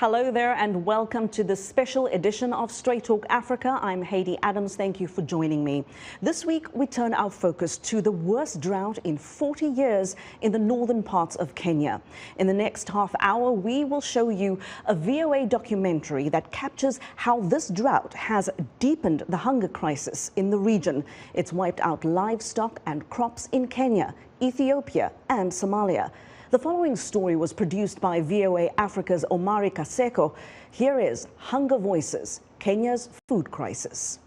Hello there and welcome to this special edition of Straight Talk Africa. I'm Haydé Adams. Thank you for joining me. This week we turn our focus to the worst drought in 40 years in the northern parts of Kenya. In the next half hour we will show you a VOA documentary that captures how this drought has deepened the hunger crisis in the region. It's wiped out livestock and crops in Kenya, Ethiopia and Somalia. The following story was produced by VOA Africa's Omari Kaseko. Here is Hunger Voices, Kenya's food crisis.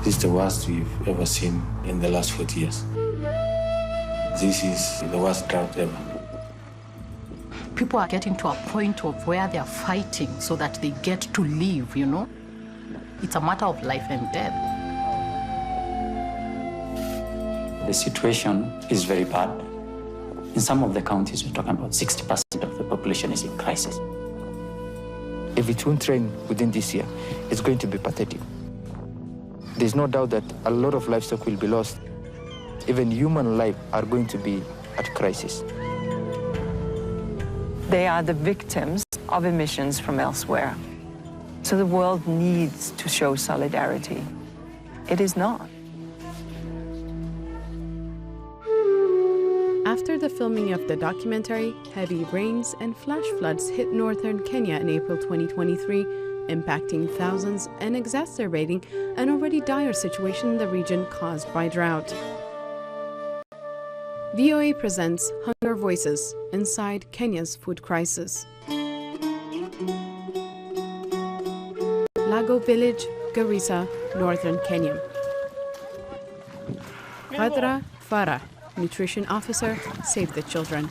This is the worst we've ever seen in the last 40 years. This is the worst drought ever. People are getting to a point of where they are fighting so that they get to live, you know. It's a matter of life and death. The situation is very bad. In some of the counties, we're talking about 60% of the population is in crisis. If it won't rain within this year, it's going to be pathetic. There's no doubt that a lot of livestock will be lost. Even human life are going to be at crisis. They are the victims of emissions from elsewhere. So the world needs to show solidarity. It is not. After the filming of the documentary, heavy rains and flash floods hit northern Kenya in April 2023, impacting thousands and exacerbating an already dire situation in the region caused by drought. VOA presents Hunger Voices inside Kenya's food crisis. Lago Village, Garissa, northern Kenya. Khadra Farah, nutrition officer, Save the Children.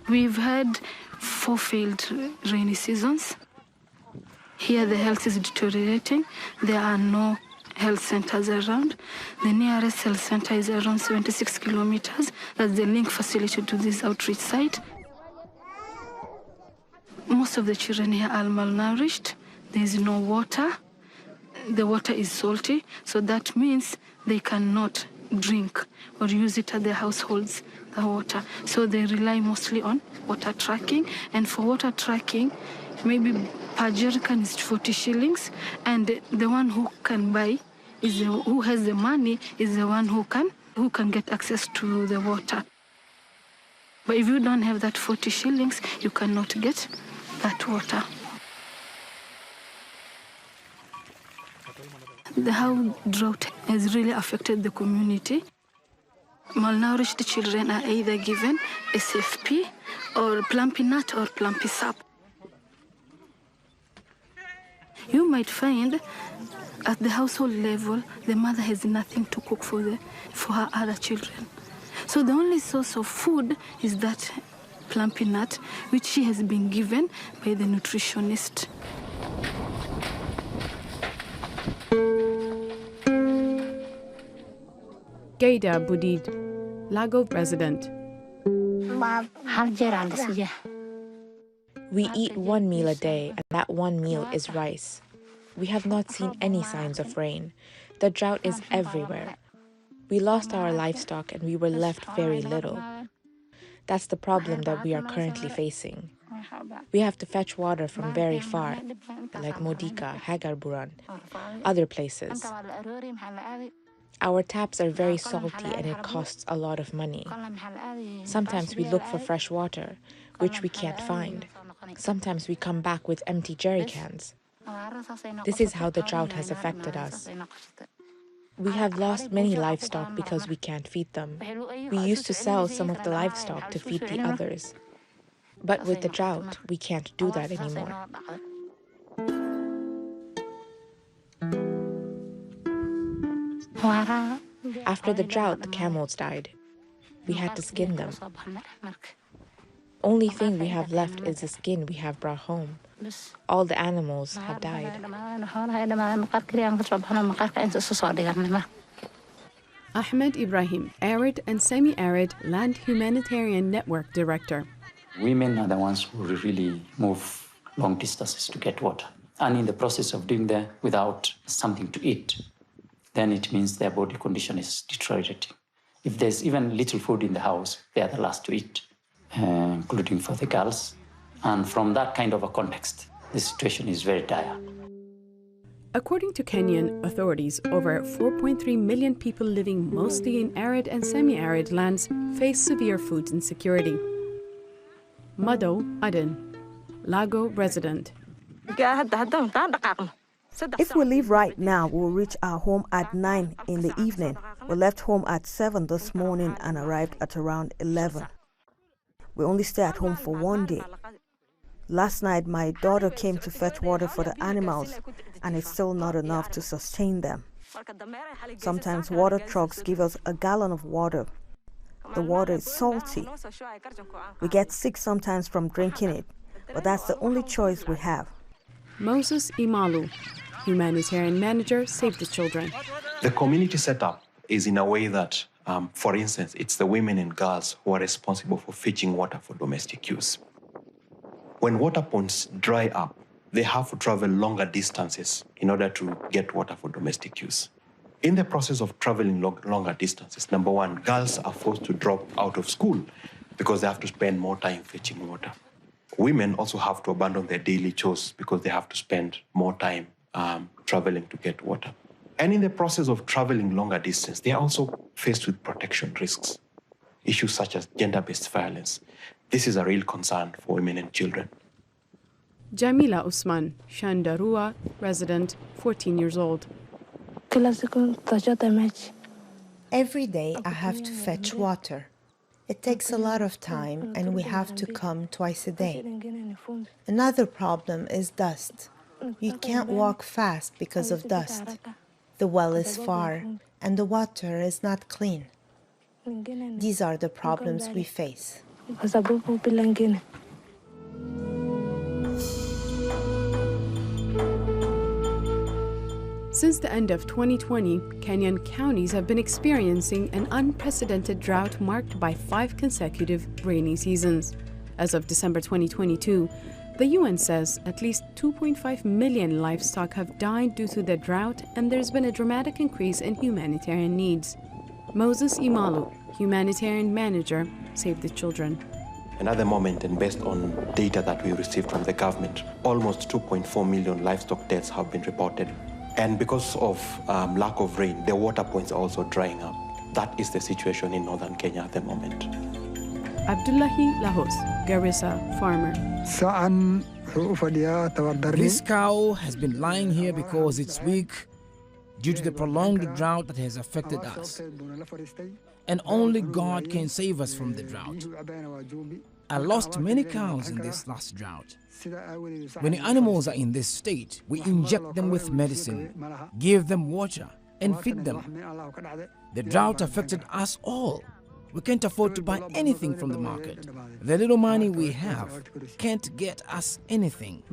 We've had 4 failed rainy seasons. Here the health is deteriorating. There are no health centers around. The nearest health center is around 76 kilometers. That's the link facility to this outreach site. Most of the children here are malnourished. There is no water. The water is salty, so that means they cannot drink or use it at their households, the water. So they rely mostly on water tracking. And for water tracking, maybe per jerrycan is 40 shillings, and the one who can buy who has the money is the one who can get access to the water. But if you don't have that 40 shillings, you cannot get that water. How drought has really affected the community. Malnourished children are either given SFP or plumpy nut or plumpy sap. You might find at the household level, the mother has nothing to cook for her other children. So the only source of food is that plumpy nut, which she has been given by the nutritionist. Gaida Budid, Lago resident. We eat one meal a day, and that one meal is rice. We have not seen any signs of rain. The drought is everywhere. We lost our livestock and we were left very little. That's the problem that we are currently facing. We have to fetch water from very far, like Modika, Hagarburan, other places. Our taps are very salty and it costs a lot of money. Sometimes we look for fresh water, which we can't find. Sometimes we come back with empty jerry cans. This is how the drought has affected us. We have lost many livestock because we can't feed them. We used to sell some of the livestock to feed the others. But with the drought, we can't do that anymore. After the drought, the camels died. We had to skin them. Only thing we have left is the skin we have brought home. All the animals have died. Ahmed Ibrahim, Arid and Semi-Arid Land Humanitarian Network Director. Women are the ones who really move long distances to get water. and in the process of doing that without something to eat, then it means their body condition is deteriorating. If there's even little food in the house, they are the last to eat, including for the girls. And from that kind of a context, the situation is very dire. According to Kenyan authorities, over 4.3 million people living mostly in arid and semi-arid lands face severe food insecurity. Mado Aden, Lago resident. If we leave right now, we'll reach our home at 9 in the evening. We left home at 7 this morning and arrived at around 11. We only stay at home for one day. Last night, my daughter came to fetch water for the animals, and it's still not enough to sustain them. Sometimes water trucks give us a gallon of water. The water is salty. We get sick sometimes from drinking it, but that's the only choice we have. Moses Imalu, humanitarian manager, Save the Children. The community setup is in a way that, for instance, it's the women and girls who are responsible for fetching water for domestic use. When water points dry up, they have to travel longer distances in order to get water for domestic use. In the process of traveling longer distances, number one, girls are forced to drop out of school because they have to spend more time fetching water. Women also have to abandon their daily chores because they have to spend more time traveling to get water. And in the process of traveling longer distance, they are also faced with protection risks. Issues such as gender-based violence. This is a real concern for women and children. Jamila Usman, Shandarua resident, 14 years old. Every day I have to fetch water. It takes a lot of time and we have to come twice a day. Another problem is dust. You can't walk fast because of dust. The well is far and the water is not clean. These are the problems we face. Since the end of 2020, Kenyan counties have been experiencing an unprecedented drought marked by 5 consecutive rainy seasons. As of December 2022, the UN says at least 2.5 million livestock have died due to the drought, and there's been a dramatic increase in humanitarian needs. Moses Imalu, humanitarian manager, Save the Children. Another moment, and based on data that we received from the government, almost 2.4 million livestock deaths have been reported. And because of lack of rain, the water points are also drying up. That is the situation in northern Kenya at the moment. Abdullahi Lahos, Garissa farmer. This cow has been lying here because it's weak due to the prolonged drought that has affected us. And only God can save us from the drought. I lost many cows in this last drought. When the animals are in this state, we inject them with medicine, give them water, and feed them. The drought affected us all. We can't afford to buy anything from the market. The little money we have can't get us anything.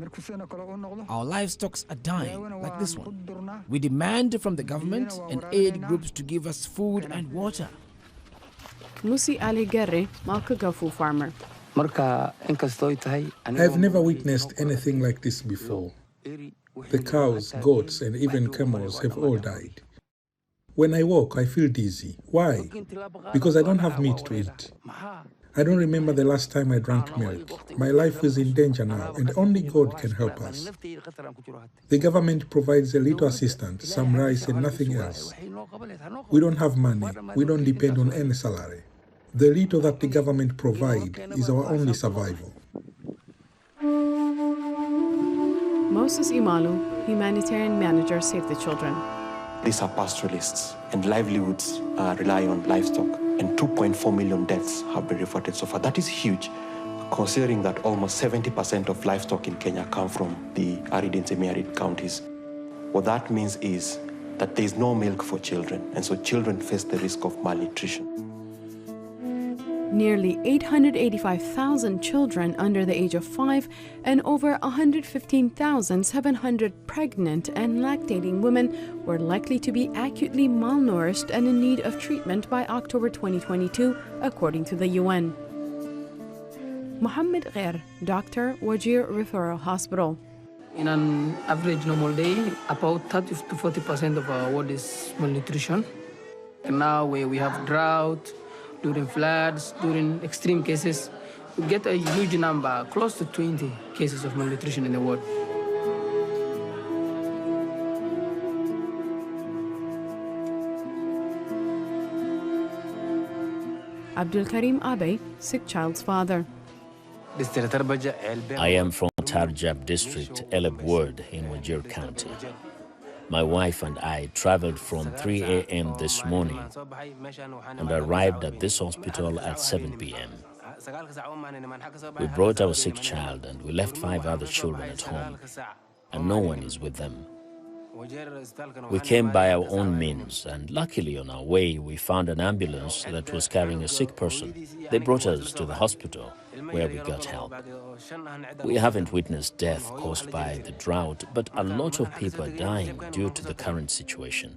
Our livestock are dying, like this one. We demand from the government and aid groups to give us food and water. Musi Ali Gerre, Malkagafu farmer. I've never witnessed anything like this before. The cows, goats, and even camels have all died. When I walk, I feel dizzy. Why? Because I don't have meat to eat. I don't remember the last time I drank milk. My life is in danger now, and only God can help us. The government provides a little assistance, some rice and nothing else. We don't have money. We don't depend on any salary. The little that the government provides is our only survival. Moses Imalu, humanitarian manager, Save the Children. These are pastoralists, and livelihoods rely on livestock, and 2.4 million deaths have been reported so far. That is huge, considering that almost 70% of livestock in Kenya come from the arid and semi-arid counties. What that means is that there is no milk for children, and so children face the risk of malnutrition. Nearly 885,000 children under the age of 5 and over 115,700 pregnant and lactating women were likely to be acutely malnourished and in need of treatment by October 2022, according to the UN. Mohammed Gher, doctor, Wajir Referral Hospital. In an average normal day, about 30 to 40% of our world is malnutrition. And now where we have drought, during floods, during extreme cases, we get a huge number, close to 20 cases of malnutrition in the world. Abdul Karim Abe, sick child's father. I am from Tarjab district, Eleb Ward in Wajir County. My wife and I traveled from 3 a.m. this morning and arrived at this hospital at 7 p.m. We brought our sick child and we left 5 other children at home, and no one is with them. We came by our own means, and luckily on our way we found an ambulance that was carrying a sick person. They brought us to the hospital where we got help. We haven't witnessed death caused by the drought, but a lot of people are dying due to the current situation.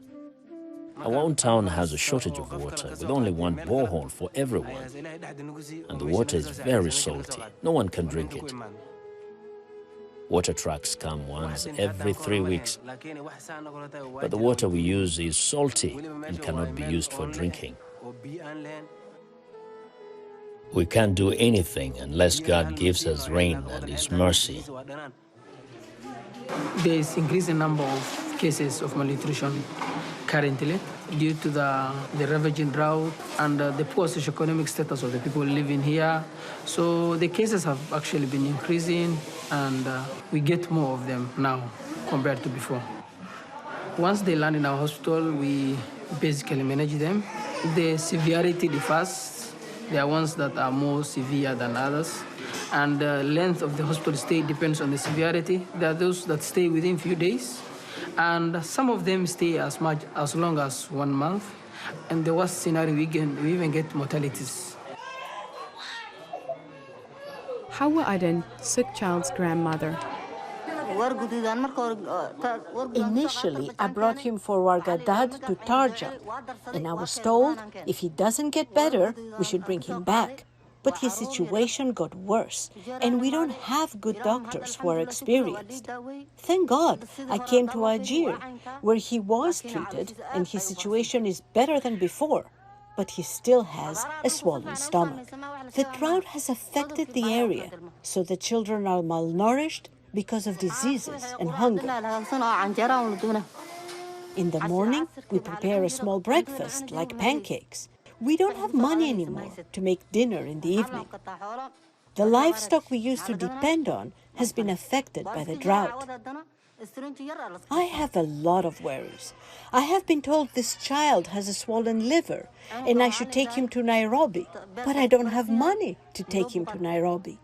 Our own town has a shortage of water with only one borehole for everyone, and the water is very salty. No one can drink it. Water trucks come once every 3 weeks, but the water we use is salty and cannot be used for drinking. We can't do anything unless God gives us rain and His mercy. There is increasing number of cases of malnutrition currently due to the ravaging drought and the poor socioeconomic status of the people living here. So the cases have actually been increasing, and we get more of them now compared to before. Once they land in our hospital, we basically manage them. The severity differs. There are ones that are more severe than others, and the length of the hospital stay depends on the severity. There are those that stay within a few days, and some of them stay as long as 1 month. And the worst scenario, we even get mortalities. Hawa Aden, sick child's grandmother. Initially, I brought him for Wargadad to Tarjab, and I was told if he doesn't get better, we should bring him back. But his situation got worse, and we don't have good doctors who are experienced. Thank God I came to Algiers, where he was treated, and his situation is better than before. But he still has a swollen stomach. The drought has affected the area, so the children are malnourished because of diseases and hunger. In the morning, we prepare a small breakfast, like pancakes. We don't have money anymore to make dinner in the evening. The livestock we used to depend on has been affected by the drought. I have a lot of worries. I have been told this child has a swollen liver and I should take him to Nairobi, but I don't have money to take him to Nairobi.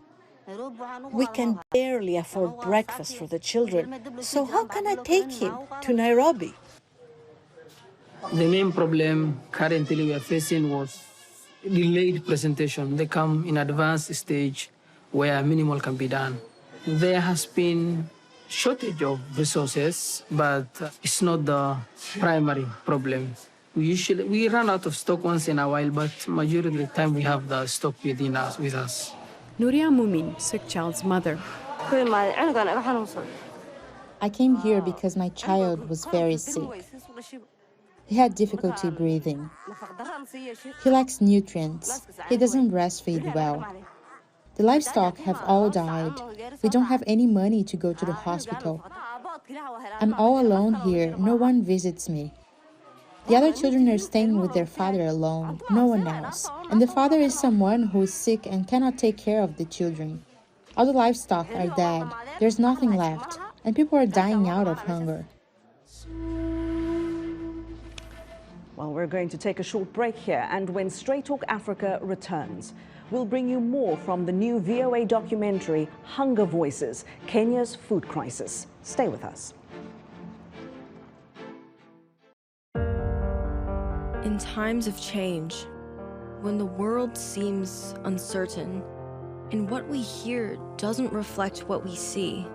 We can barely afford breakfast for the children, so how can I take him to Nairobi? The main problem currently we are facing was delayed presentation. They come in advanced stage where minimal can be done. There has been shortage of resources, but it's not the primary problem. We run out of stock once in a while, but majority of the time we have the stock with us. Nuria Mumin, sick child's mother. I came here because my child was very sick. He had difficulty breathing. He lacks nutrients. He doesn't breastfeed well. The livestock have all died. We don't have any money to go to the hospital. I'm all alone here. No one visits me. The other children are staying with their father alone, no one else. And the father is someone who is sick and cannot take care of the children. All the livestock are dead. There's nothing left. And people are dying out of hunger. Well, we're going to take a short break here, and when Straight Talk Africa returns, we'll bring you more from the new VOA documentary, Hunger Voices, Kenya's Food Crisis. Stay with us. In times of change, when the world seems uncertain, and what we hear doesn't reflect what we see,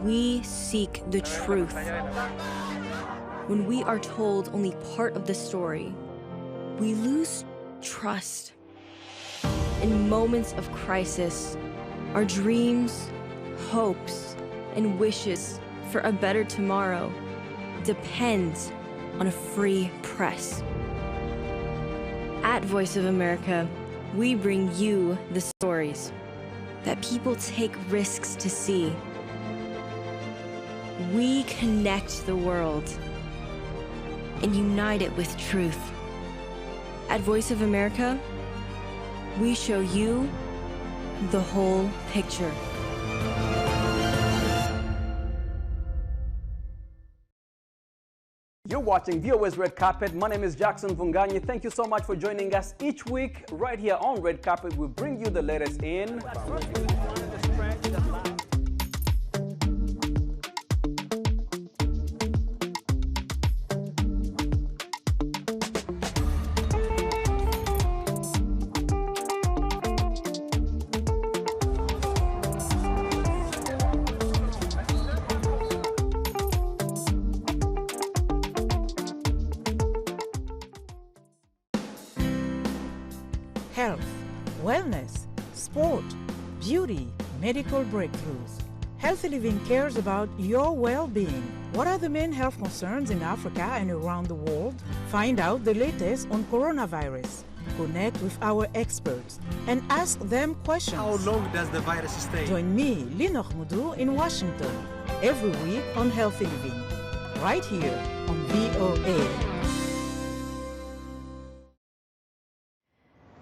we seek the truth. When we are told only part of the story, we lose trust. In moments of crisis, our dreams, hopes, and wishes for a better tomorrow depends on a free press. At Voice of America, we bring you the stories that people take risks to see. We connect the world and unite it with truth. At Voice of America, we show you the whole picture. You're watching VOA's Red Carpet. My name is Jackson Vunganyi. Thank you so much for joining us each week. Right here on Red Carpet, we bring you the latest in health, wellness, sport, beauty, medical breakthroughs. Healthy Living cares about your well-being. What are the main health concerns in Africa and around the world? Find out the latest on coronavirus. Connect with our experts and ask them questions. How long does the virus stay? Join me, Linoch Mudu, in Washington, every week on Healthy Living, right here on VOA.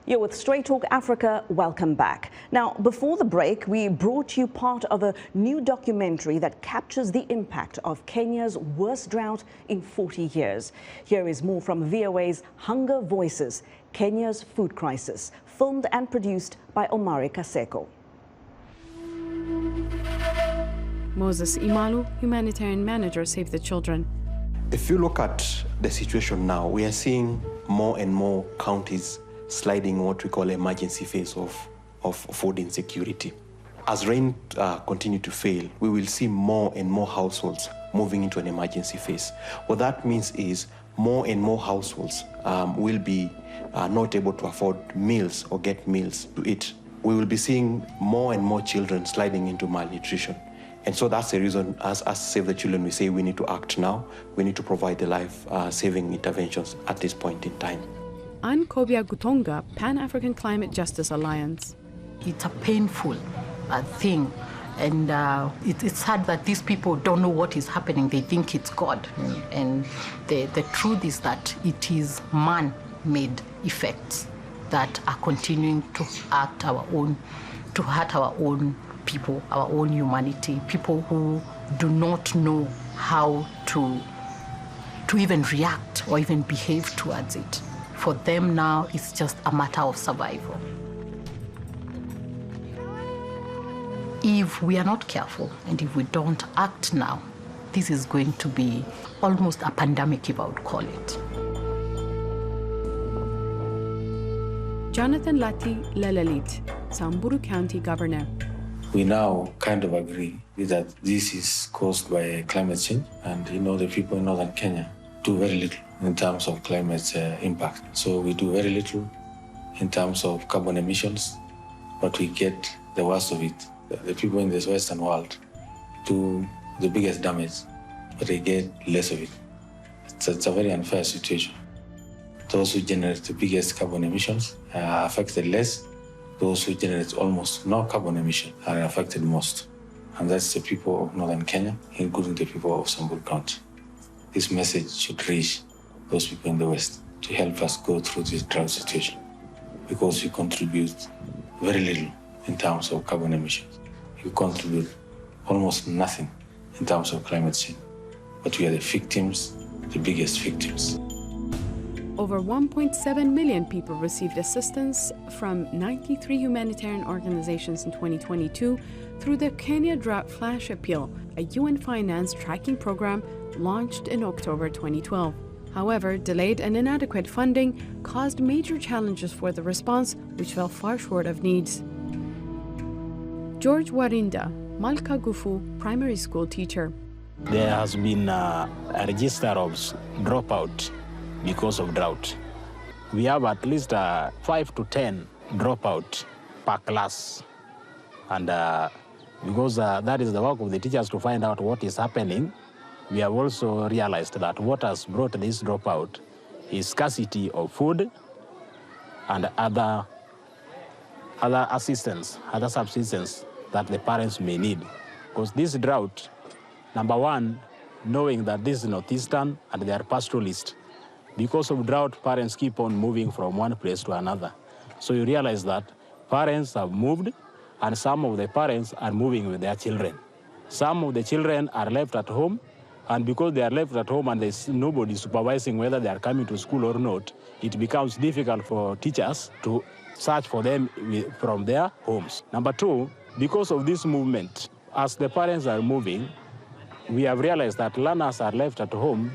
You're with Straight Talk Africa. Welcome back. Now, before the break, we brought you part of a new documentary that captures the impact of Kenya's worst drought in 40 years. Here is more from VOA's Hunger Voices, Kenya's Food Crisis, filmed and produced by Omari Kaseko. Moses Imalu, humanitarian manager, Save the Children. If you look at the situation now, we are seeing more and more counties sliding what we call emergency phase of food insecurity. As rain continue to fail, we will see more and more households moving into an emergency phase. What that means is more and more households will be not able to afford meals or get meals to eat. We will be seeing more and more children sliding into malnutrition. And so that's the reason, as Save the Children, we say we need to act now. We need to provide the life-saving interventions at this point in time. Ann Kobia Gutonga, Pan-African Climate Justice Alliance. It's a painful thing, and it's sad that these people don't know what is happening. They think it's God, and the truth is that it is man-made effects that are continuing to hurt our own people, our own humanity, people who do not know how to even react or even behave towards it. For them now, it's just a matter of survival. If we are not careful and if we don't act now, this is going to be almost a pandemic, if I would call it. Jonathan Lati Lelalit, Samburu County Governor. We now kind of agree that this is caused by climate change, and the people in northern Kenya do very little in terms of climate impact. So we do very little in terms of carbon emissions, but we get the worst of it. The people in this Western world do the biggest damage, but they get less of it. It's a very unfair situation. Those who generate the biggest carbon emissions are affected less. Those who generate almost no carbon emission are affected most. And that's the people of northern Kenya, including the people of Samburu County. This message should reach those people in the West to help us go through this drought situation, because we contribute very little in terms of carbon emissions. We contribute almost nothing in terms of climate change, but we are the victims, the biggest victims. Over 1.7 million people received assistance from 93 humanitarian organizations in 2022 through the Kenya Drought Flash Appeal, a UN-financed tracking program launched in October 2012. However, delayed and inadequate funding caused major challenges for the response, which fell far short of needs. George Warinda, Malka Gufu, primary school teacher. There has been a register of dropout because of drought. We have at least 5 to 10 dropout per class. And because that is the work of the teachers to find out what is happening. We have also realized that what has brought this dropout is scarcity of food and other assistance, other subsistence that the parents may need. Because this drought, number one, knowing that this is northeastern and they are pastoralists, because of drought, parents keep on moving from one place to another. So you realize that parents have moved, and some of the parents are moving with their children. Some of the children are left at home, and because they are left at home and there's nobody supervising whether they are coming to school or not, it becomes difficult for teachers to search for them from their homes. Number two, because of this movement, as the parents are moving, we have realized that learners are left at home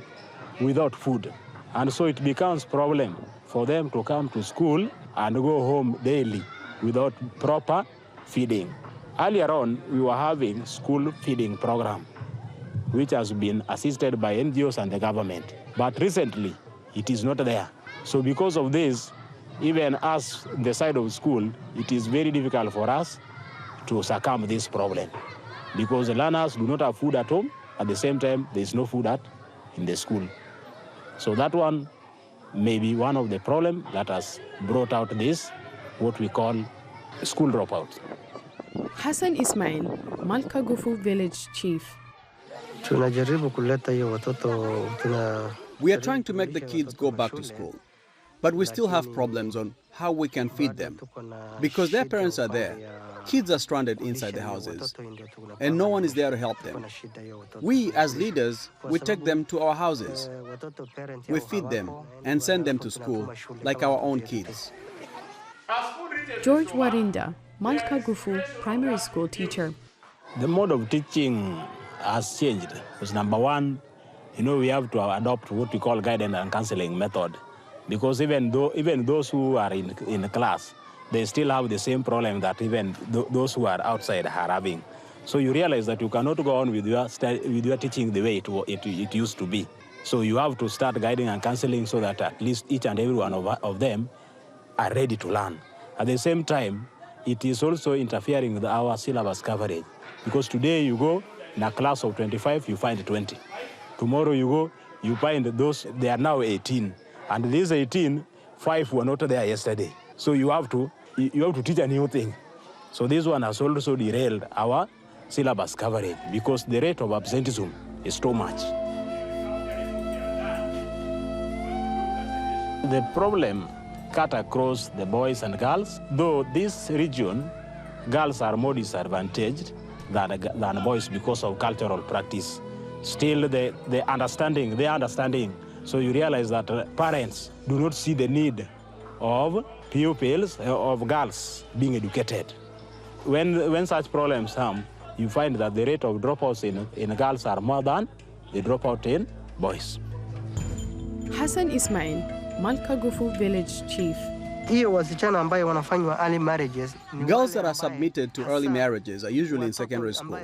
without food. And so it becomes a problem for them to come to school and go home daily without proper feeding. Earlier on, we were having school feeding program, which has been assisted by NGOs and the government. But recently, it is not there. So because of this, even us, the side of school, it is very difficult for us to succumb this problem, because the learners do not have food at home. At the same time, there is no food in the school. So that one may be one of the problems that has brought out this, what we call school dropout. Hassan Ismail, Malkagufu village chief. We are trying to make the kids go back to school, but we still have problems on how we can feed them. Because their parents are there, kids are stranded inside the houses, and no one is there to help them. We, as leaders, we take them to our houses. We feed them and send them to school like our own kids. George Warinda, Malkagufu primary school teacher. The mode of teaching has changed. Because number one, we have to adopt what we call guidance and counseling method. Because even those who are in class, they still have the same problem that even those who are outside are having. So you realize that you cannot go on with your teaching the way it used to be. So you have to start guiding and counseling so that at least each and every one of them are ready to learn. At the same time, it is also interfering with our syllabus coverage. Because today you go in a class of 25, you find 20. Tomorrow you go, you find those, they are now 18. And these 18, 5 were not there yesterday. So you have to teach a new thing. So this one has also derailed our syllabus coverage because the rate of absenteeism is too much. The problem cut across the boys and girls, though this region, girls are more disadvantaged than boys because of cultural practice. Still, they understanding. So you realize that parents do not see the need of pupils, of girls being educated. When such problems come, you find that the rate of dropouts in girls are more than the dropout in boys. Hassan Ismail, Malkagufu village chief. Girls that are submitted to early marriages are usually in secondary school.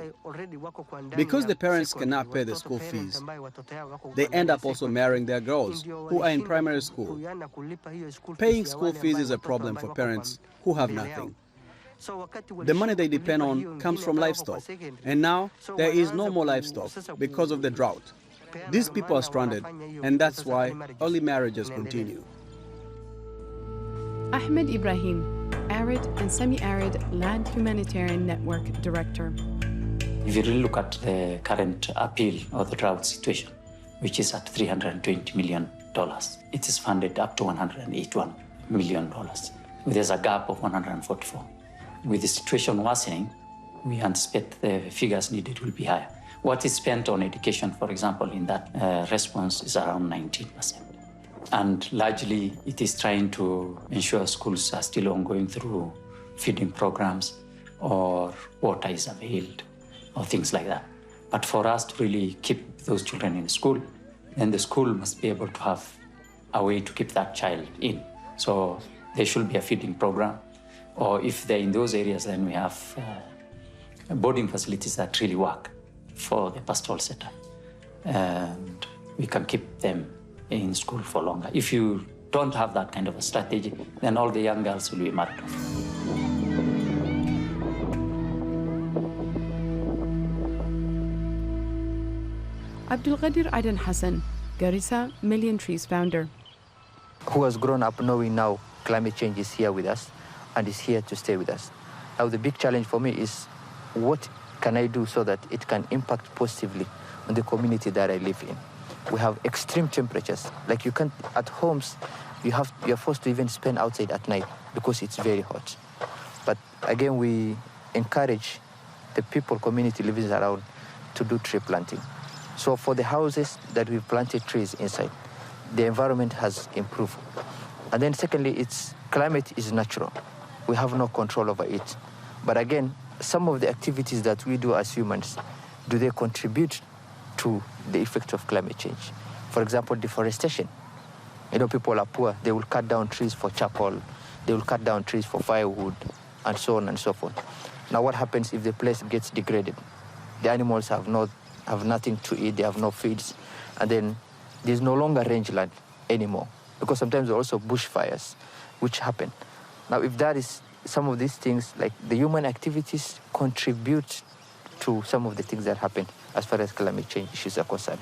Because the parents cannot pay the school fees, they end up also marrying their girls who are in primary school. Paying school fees is a problem for parents who have nothing. The money they depend on comes from livestock, and now there is no more livestock because of the drought. These people are stranded, and that's why early marriages continue. Ahmed Ibrahim, Arid and Semi-Arid Land Humanitarian Network Director. If you really look at the current appeal or the drought situation, which is at $320 million, it is funded up to $181 million. There's a gap of 144. With the situation worsening, we anticipate the figures needed will be higher. What is spent on education, for example, in that response is around 19%. And largely, it is trying to ensure schools are still ongoing through feeding programs or water is availed or things like that. But for us to really keep those children in school, then the school must be able to have a way to keep that child in. So there should be a feeding program. Or if they're in those areas, then we have boarding facilities that really work for the pastoral setup. And we can keep them in school for longer. If you don't have that kind of a strategy, then all the young girls will be married off. Abdulghadir Aden Hassan, Garissa Million Trees founder. Who has grown up knowing now climate change is here with us and is here to stay with us. Now the big challenge for me is what can I do so that it can impact positively on the community that I live in. We have extreme temperatures. Like you can't, at homes, you're forced to even spend outside at night because it's very hot. But again, we encourage the people, community living around to do tree planting. So for the houses that we've planted trees inside, the environment has improved. And then secondly, climate is natural. We have no control over it. But again, some of the activities that we do as humans, do they contribute to the effect of climate change? For example, deforestation. You know, people are poor. They will cut down trees for charcoal. They will cut down trees for firewood, and so on and so forth. Now, what happens if the place gets degraded? The animals have nothing to eat. They have no feeds. And then there's no longer rangeland anymore, because sometimes there are also bushfires, which happen. Now, if that is some of these things, like the human activities contribute to some of the things that happen as far as climate change issues are concerned.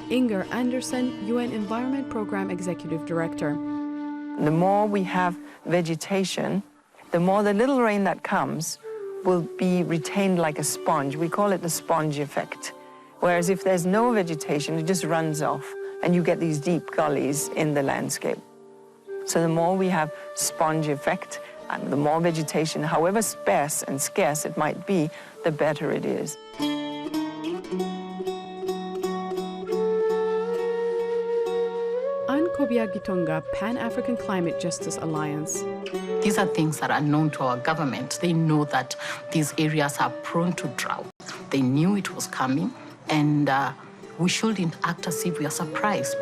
Inger Anderson, UN Environment Program Executive Director. The more we have vegetation, the more the little rain that comes will be retained like a sponge. We call it the sponge effect. Whereas if there's no vegetation, it just runs off, and you get these deep gullies in the landscape. So the more we have sponge effect, and the more vegetation, however sparse and scarce it might be, the better it is. Kobia Gitonga, Pan-African Climate Justice Alliance. These are things that are known to our government. They know that these areas are prone to drought. They knew it was coming, and we shouldn't act as if we are surprised.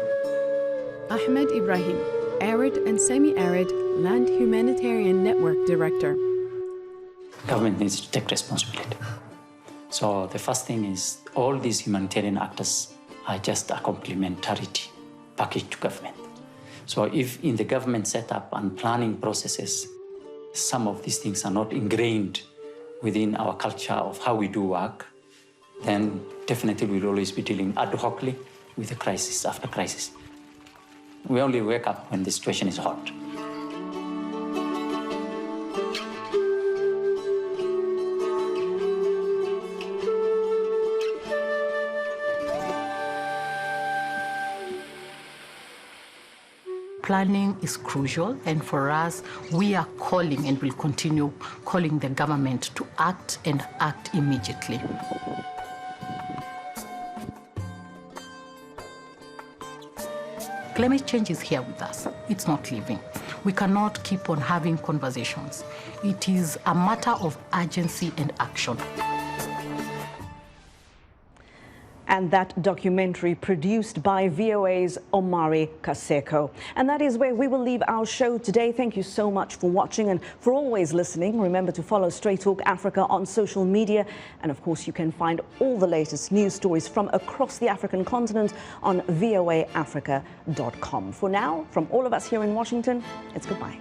Ahmed Ibrahim, Arid and Semi-Arid Land Humanitarian Network Director. Government needs to take responsibility. So the first thing is all these humanitarian actors are just a complementarity package to government. So if in the government setup and planning processes, some of these things are not ingrained within our culture of how we do work, then definitely we'll always be dealing ad hocly with the crisis after crisis. We only wake up when the situation is hot. Planning is crucial, and for us, we are calling and will continue calling the government to act and act immediately. Climate change is here with us. It's not leaving. We cannot keep on having conversations. It is a matter of urgency and action. And that documentary produced by VOA's Omari Kaseko. And that is where we will leave our show today. Thank you so much for watching and for always listening. Remember to follow Straight Talk Africa on social media. And of course, you can find all the latest news stories from across the African continent on voaafrica.com. For now, from all of us here in Washington, it's goodbye.